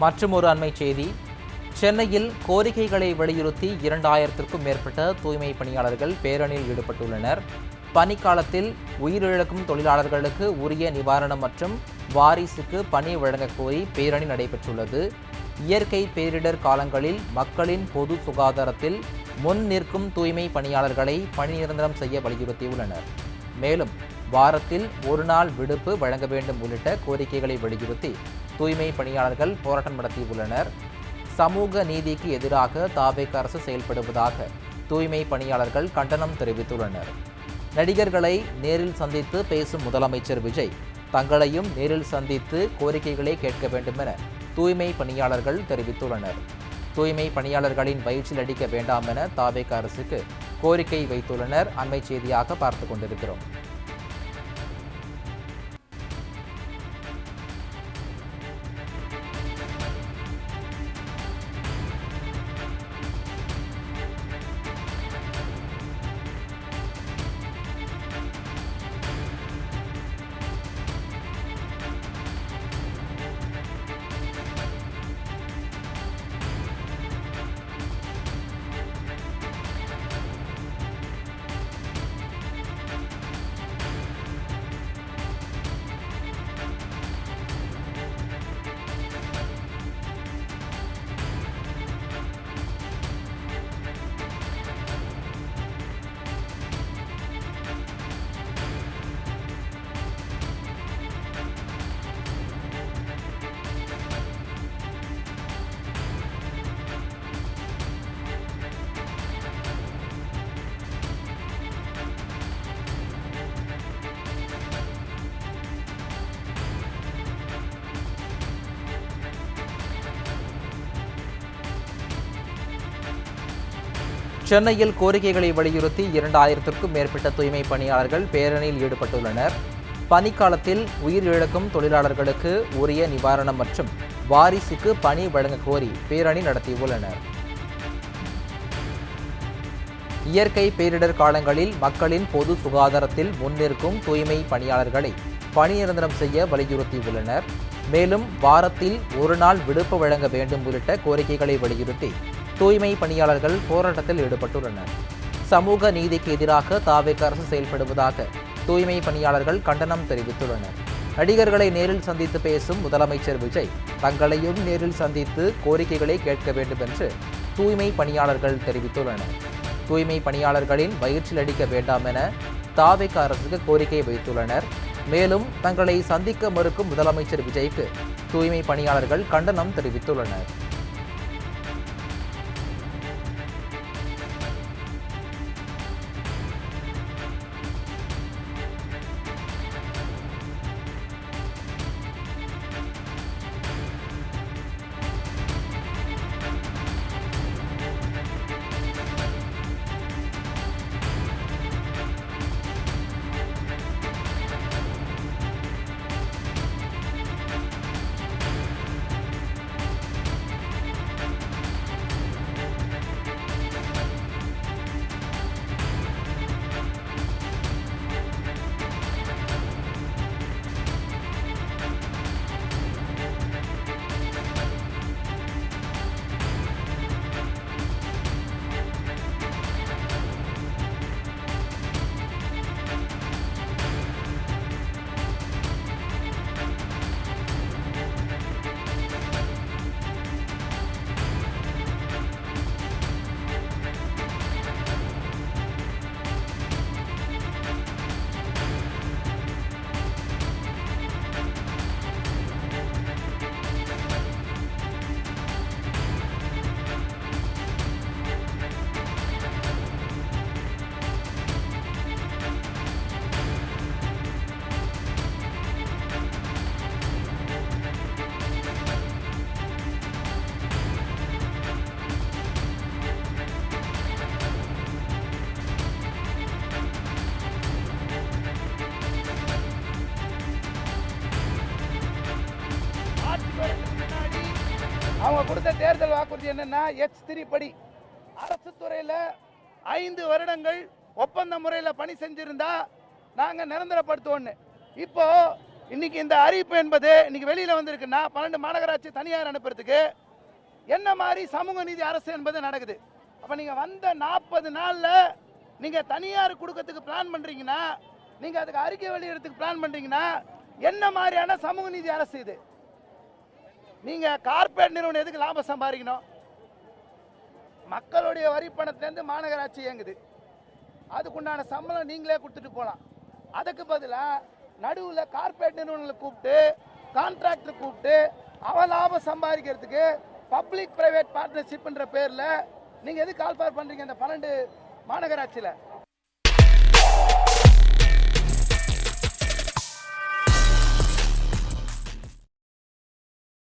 மற்றும் ஒரு அண்மை செய்தி. சென்னையில் கோரிக்கைகளை வலியுறுத்தி 2000க்கும் மேற்பட்ட தூய்மை பணியாளர்கள் பேரணியில் ஈடுபட்டுள்ளனர். பணிக்காலத்தில் உயிரிழக்கும் தொழிலாளர்களுக்கு உரிய நிவாரணம் மற்றும் வாரிசுக்கு பணி வழங்கக் கோரி பேரணி நடைபெற்றுள்ளது. இயற்கை பேரிடர் காலங்களில் மக்களின் பொது சுகாதாரத்தில் முன் நிற்கும் தூய்மை பணியாளர்களை பணி நிரந்தரம் செய்ய வலியுறுத்தியுள்ளனர். மேலும் வாரத்தில் ஒரு நாள் விடுப்பு வழங்க வேண்டும் உள்ளிட்ட கோரிக்கைகளை வலியுறுத்தி தூய்மை பணியாளர்கள் போராட்டம் நடத்தியுள்ளனர். சமூக நீதிக்கு எதிராக தாவேக அரசு செயல்படுவதாக தூய்மை பணியாளர்கள் கண்டனம் தெரிவித்துள்ளனர். நடிகர்களை நேரில் சந்தித்து பேசும் முதலமைச்சர் விஜய் தங்களையும் நேரில் சந்தித்து கோரிக்கைகளை கேட்க வேண்டும் என தூய்மை பணியாளர்கள் தெரிவித்துள்ளனர். தூய்மை பணியாளர்களின் வயிற்றில் அடிக்க வேண்டாம் என தாவேக அரசுக்கு கோரிக்கை வைத்துள்ளனர். அண்மை செய்தியாக பார்த்துக் கொண்டிருக்கிறோம். சென்னையில் கோரிக்கைகளை வலியுறுத்தி 2000க்கும் மேற்பட்ட தூய்மை பணியாளர்கள் பேரணியில் ஈடுபட்டுள்ளனர். பணிக்காலத்தில் உயிரிழக்கும் தொழிலாளர்களுக்கு உரிய நிவாரணம் மற்றும் வாரிசுக்கு பணி வழங்க கோரி பேரணி நடத்தியுள்ளனர். இயற்கை பேரிடர் காலங்களில் மக்களின் பொது சுகாதாரத்தில் முன்னிற்கும் தூய்மை பணியாளர்களை பணி நிரந்தரம் செய்ய வலியுறுத்தியுள்ளனர். மேலும் வாரத்தில் ஒரு நாள் விடுப்பு வழங்க வேண்டும் உள்ளிட்ட கோரிக்கைகளை வலியுறுத்தி தூய்மை பணியாளர்கள் போராட்டத்தில் ஈடுபட்டுள்ளனர். சமூக நீதிக்கு எதிராக தாவேக அரசு செயல்படுவதாக தூய்மை பணியாளர்கள் கண்டனம் தெரிவித்துள்ளனர். நடிகர்களை நேரில் சந்தித்து பேசும் முதலமைச்சர் விஜய் தங்களையும் நேரில் சந்தித்து கோரிக்கைகளை கேட்க வேண்டும் என்று தூய்மை பணியாளர்கள் தெரிவித்துள்ளனர். தூய்மை பணியாளர்களின் வயிற்றில் அடிக்க வேண்டாம் என தாவேக அரசுக்கு கோரிக்கை வைத்துள்ளனர். மேலும் தங்களை சந்திக்க மறுக்கும் முதலமைச்சர் விஜய்க்கு தூய்மை பணியாளர்கள் கண்டனம் தெரிவித்துள்ளனர். அவங்க கொடுத்த தேர்தல் வாக்குறுதி என்னன்னா H3 படி அரசு துறையில் 5 வருடங்கள் ஒப்பந்த முறையில் பணி செஞ்சிருந்தா நாங்கள் நிரந்தரப்படுத்துவோன்னு. இப்போ இன்னைக்கு இந்த அறிவிப்பு என்பது இன்னைக்கு வெளியில வந்திருக்குன்னா 12 மாநகராட்சி தனியார் அனுப்புறதுக்கு என்ன மாதிரி சமூக நீதி அரசு என்பது நடக்குது. அப்ப நீங்க வந்த 40 நாள்ல நீங்க தனியார் கொடுக்கறதுக்கு பிளான் பண்றீங்கன்னா, நீங்க அதுக்கு அறிக்கை வெளியிடறதுக்கு பிளான் பண்றீங்கன்னா என்ன மாதிரியான சமூக நீதி அரசு இது? நீங்க கார்ப்பரேட் நிறுவனம் எதுக்கு லாபம் சம்பாதிக்கணும்? மக்களுடைய வரி பணத்திலேருந்து மாநகராட்சி இயங்குது, அதுக்குண்டான சம்பளம் நீங்களே கொடுத்துட்டு போகலாம். அதுக்கு பதிலாக நடுவில் கார்ப்பரேட் நிறுவனங்களை கூப்பிட்டு கான்ட்ராக்டர் கூப்பிட்டு அவன் லாபம் சம்பாதிக்கிறதுக்கு பப்ளிக் பிரைவேட் பார்ட்னர்ஷிப்ன்ற பேரில் நீங்கள் எது கால்பார் பண்ணுறீங்க இந்த 12 மாநகராட்சியில்?